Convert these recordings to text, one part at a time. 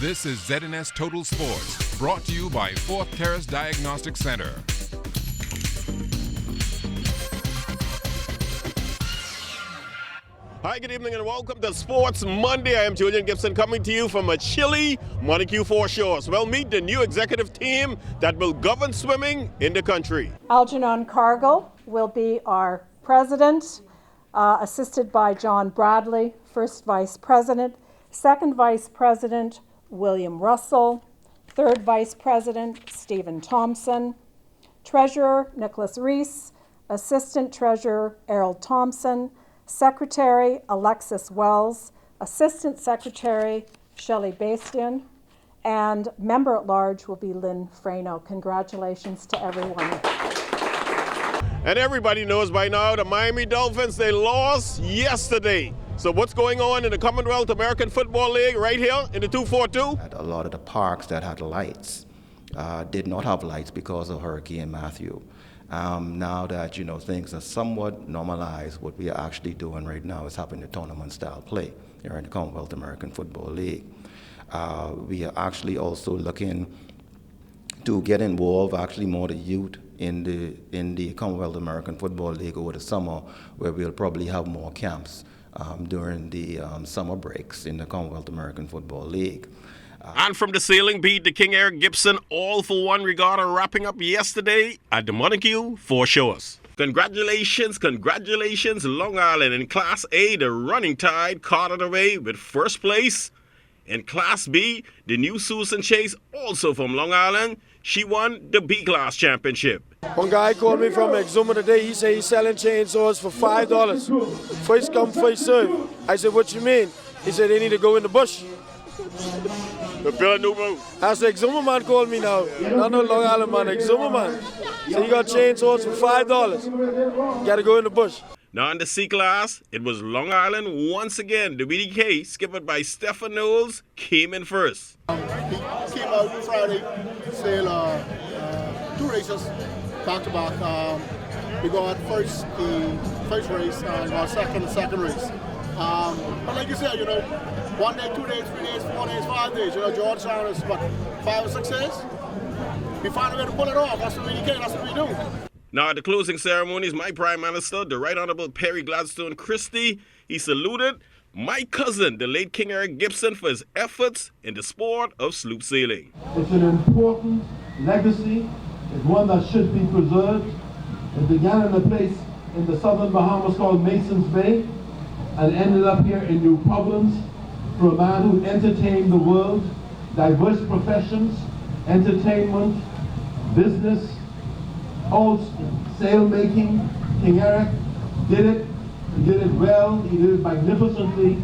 This is ZNS Total Sports, brought to you by Fourth Terrace Diagnostic Center. Hi, good evening and welcome to Sports Monday. I am Julian Gibson coming to you from a chilly Montague Foreshores. Well, meet the new executive team that will govern swimming in the country. Algernon Cargill will be our president, assisted by John Bradley, first vice president, second vice president, William Russell, third vice president, Stephen Thompson, treasurer, Nicholas Reese, assistant treasurer, Errol Thompson, secretary, Alexis Wells, assistant secretary, Shelley Bastian, and member at large will be Lynn Frano. Congratulations to everyone. And everybody knows by now the Miami Dolphins, they lost yesterday. So what's going on in the Commonwealth American Football League right here in the 242? A lot of the parks that had lights did not have lights because of Hurricane Matthew. Now that, things are somewhat normalized, what we are actually doing right now is having a tournament-style play here in the Commonwealth American Football League. We are actually also looking to get involved, actually more the youth in the Commonwealth American Football League over the summer, where we'll probably have more camps during the summer breaks in the Commonwealth American Football League. And from the sailing beat, the King Eric Gibson all-for-one regatta wrapping up yesterday at the Montague Foreshores. Congratulations, Long Island. In Class A, the Running Tide carted away with first place. In Class B, the new Susan Chase, also from Long Island, she won the B-Class championship. One guy called me from Exuma today. He said he's selling chainsaws for $5. First come, first serve. I said, what you mean? He said they need to go in the bush. The Bill New Move. That's the Exuma man called me now. Not no Long Island man, Exuma man. So he got chainsaws for $5. Got to go in the bush. Now in the C-Class, it was Long Island once again. The BDK, skippered by Stephen Knowles, came in first. He came out Friday, sailed 2 races back to back. We got the first race and got second race. But like you said, 1 day, 2 days, 3 days, 4 days, 5 days. Georgetown is what, 5 or 6 days? We find a way to pull it off. That's what we can. That's what we do. Now at the closing ceremonies, my Prime Minister, the Right Honorable Perry Gladstone Christie, he saluted my cousin, the late King Eric Gibson, for his efforts in the sport of sloop sailing. It's an important legacy. It's one that should be preserved. It began in a place in the southern Bahamas called Mason's Bay and ended up here in New Providence for a man who entertained the world, diverse professions, entertainment, business, all sail making. King Eric did it. He did it well. He did it magnificently.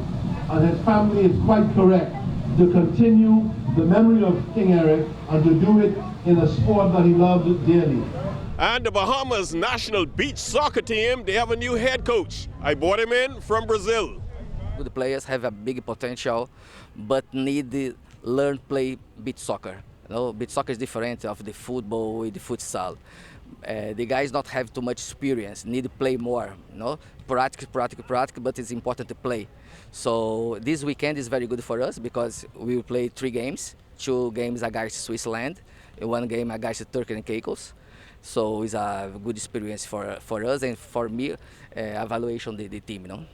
And his family is quite correct to continue the memory of King Eric and to do it in a sport that he loved dearly. And the Bahamas national beach soccer team, they have a new head coach. I brought him in from Brazil. The players have a big potential, but need to learn to play beach soccer. Beach soccer is different of the football with the futsal. The guys not have too much experience, need to play more. Practice, but it's important to play. So this weekend is very good for us because we will play 3 games, 2 games against Switzerland, and 1 game against Turkey and Caicos. So it's a good experience for us and for me, evaluation the team.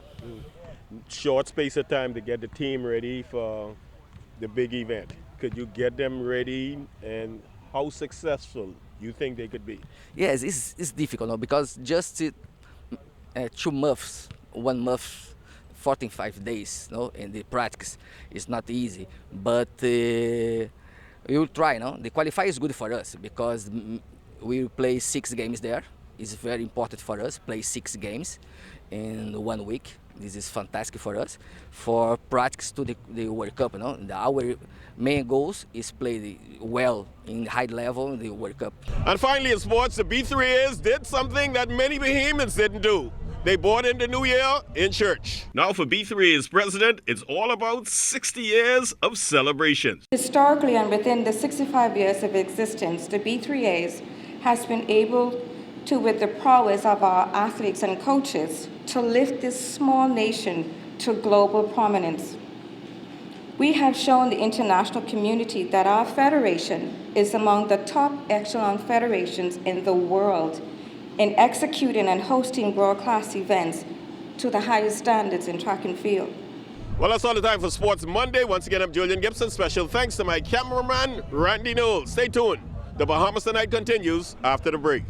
Short space of time to get the team ready for the big event. Could you get them ready, and how successful you think they could be? Yes, it's difficult because just 2 months, 1 month, 45 days, in the practice, it's not easy. But we will try. The qualify is good for us because we will play 6 games there. It's very important for us, play 6 games in 1 week. This is fantastic for us. For practice to the World Cup, our main goals is play well in high level in the World Cup. And finally in sports, the B3As did something that many Bahamians didn't do. They brought in the new year in church. Now for B3A's president, it's all about 60 years of celebrations. Historically and within the 65 years of existence, the B3As has been able to, with the prowess of our athletes and coaches, to lift this small nation to global prominence. We have shown the international community that our federation is among the top echelon federations in the world in executing and hosting world-class events to the highest standards in track and field. Well, that's all the time for Sports Monday. Once again, I'm Julian Gibson. Special thanks to my cameraman, Randy Knowles. Stay tuned. The Bahamas Tonight continues after the break.